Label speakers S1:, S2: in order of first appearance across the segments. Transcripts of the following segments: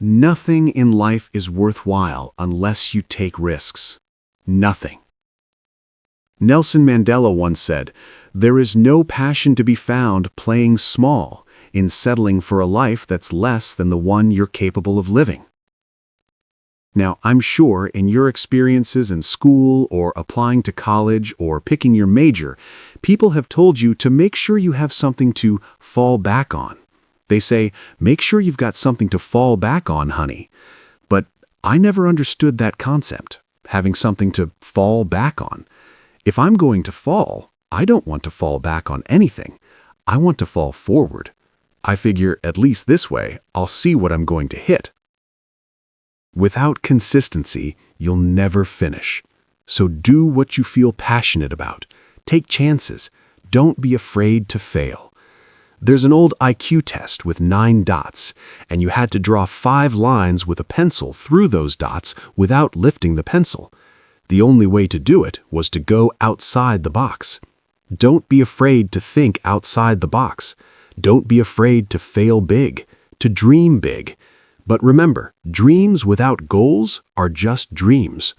S1: Nothing in life is worthwhile unless you take risks. Nothing. Nelson Mandela once said, "There is no passion to be found playing small in settling for a life that's less than the one you're capable of living." Now, I'm sure in your experiences in school or applying to college or picking your major, people have told you to make sure you have something to fall back on. They say, make sure you've got something to fall back on, honey. But I never understood that concept, having something to fall back on. If I'm going to fall, I don't want to fall back on anything. I want to fall forward. I figure at least this way, I'll see what I'm going to hit. Without consistency, you'll never finish. So do what you feel passionate about. Take chances. Don't be afraid to fail. There's an old IQ test with 9 dots, and you had to draw 5 lines with a pencil through those dots without lifting the pencil. The only way to do it was to go outside the box. Don't be afraid to think outside the box. Don't be afraid to fail big, to dream big. But remember, dreams without goals are just dreams.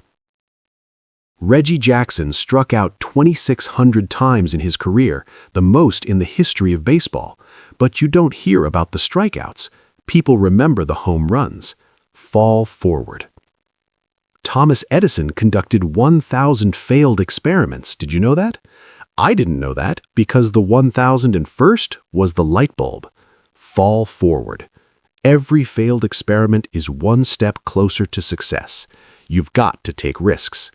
S1: Reggie Jackson struck out 2,600 times in his career, the most in the history of baseball. But you don't hear about the strikeouts. People remember the home runs. Fall forward. Thomas Edison conducted 1,000 failed experiments. Did you know that? I didn't know that because the 1,001st was the light bulb. Fall forward. Every failed experiment is one step closer to success. You've got to take risks.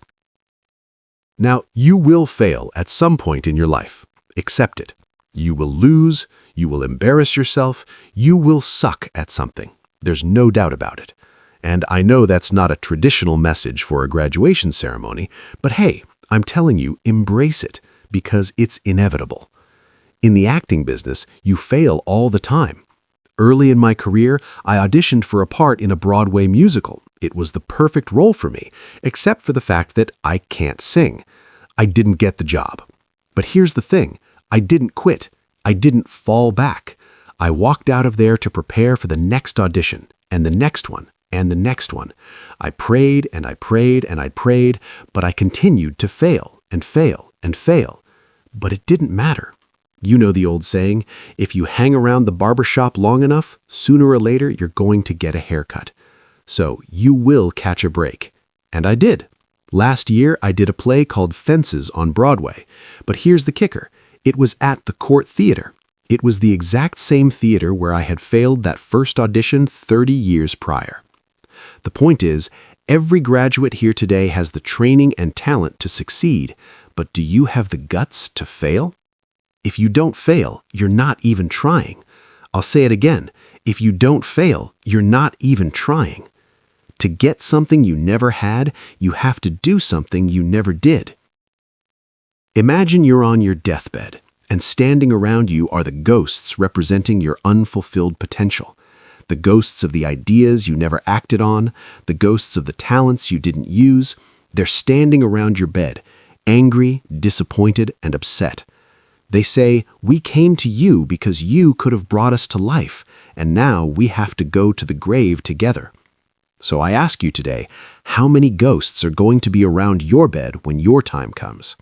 S1: Now, you will fail at some point in your life. Accept it. You will lose, you will embarrass yourself, you will suck at something. There's no doubt about it. And I know that's not a traditional message for a graduation ceremony, but hey, I'm telling you, embrace it, because it's inevitable. In the acting business, you fail all the time. Early in my career, I auditioned for a part in a Broadway musical. It was the perfect role for me, except for the fact that I can't sing. I didn't get the job. But here's the thing. I didn't quit. I didn't fall back. I walked out of there to prepare for the next audition, and the next one, and the next one. I prayed and I prayed and I prayed, but I continued to fail and fail and fail. But it didn't matter. You know the old saying, if you hang around the barbershop long enough, sooner or later you're going to get a haircut. So you will catch a break. And I did. Last year, I did a play called Fences on Broadway. But here's the kicker. It was at the Court Theater. It was the exact same theater where I had failed that first audition 30 years prior. The point is, every graduate here today has the training and talent to succeed. But do you have the guts to fail? If you don't fail, you're not even trying. I'll say it again. If you don't fail, you're not even trying. To get something you never had, you have to do something you never did. Imagine you're on your deathbed, and standing around you are the ghosts representing your unfulfilled potential. The ghosts of the ideas you never acted on, the ghosts of the talents you didn't use. They're standing around your bed, angry, disappointed, and upset. They say, we came to you because you could have brought us to life, and now we have to go to the grave together. So I ask you today, how many ghosts are going to be around your bed when your time comes?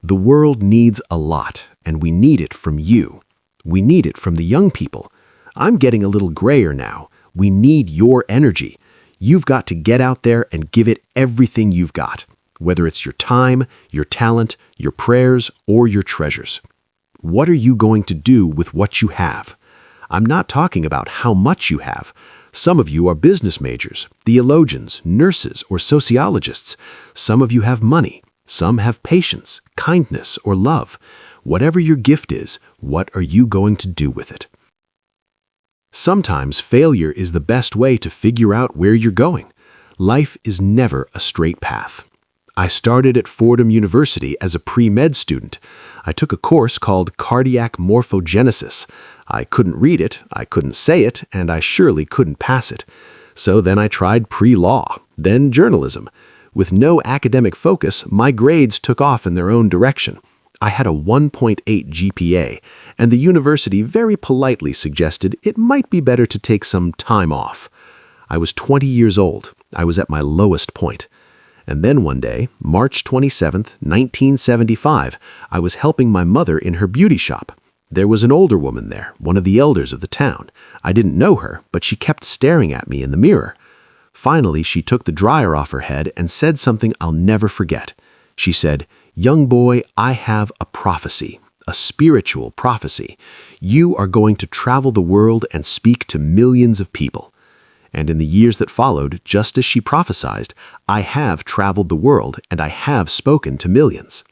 S1: The world needs a lot, and we need it from you. We need it from the young people. I'm getting a little grayer now. We need your energy. You've got to get out there and give it everything you've got. Whether it's your time, your talent, your prayers, or your treasures. What are you going to do with what you have? I'm not talking about how much you have. Some of you are business majors, theologians, nurses, or sociologists. Some of you have money. Some have patience, kindness, or love. Whatever your gift is, what are you going to do with it? Sometimes failure is the best way to figure out where you're going. Life is never a straight path. I started at Fordham University as a pre-med student. I took a course called Cardiac Morphogenesis. I couldn't read it, I couldn't say it, and I surely couldn't pass it. So then I tried pre-law, then journalism. With no academic focus, my grades took off in their own direction.
S2: I had a 1.8 GPA, and the university very politely suggested it might be better to take some time off. I was 20 years old. I was at my lowest point. And then one day, March 27th, 1975, I was helping my mother in her beauty shop. There was an older woman there, one of the elders of the town. I didn't know her, but she kept staring at me in the mirror. Finally, she took the dryer off her head and said something I'll never forget. She said, "Young boy, I have a prophecy, a spiritual prophecy. You are going to travel the world and speak to millions of people." And in the years that followed, just as she prophesied, I have traveled the world and I have spoken to millions.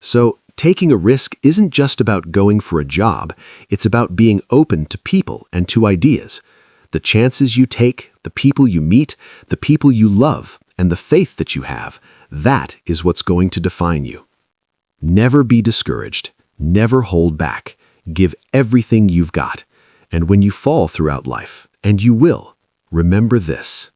S2: So, taking a risk isn't just about going for a job, it's about being open to people and to ideas. The chances you take, the people you meet, the people you love, and the faith that you have, that is what's going to define you. Never be discouraged. Never hold back. Give everything you've got. And when you fall throughout life, and you will, remember this.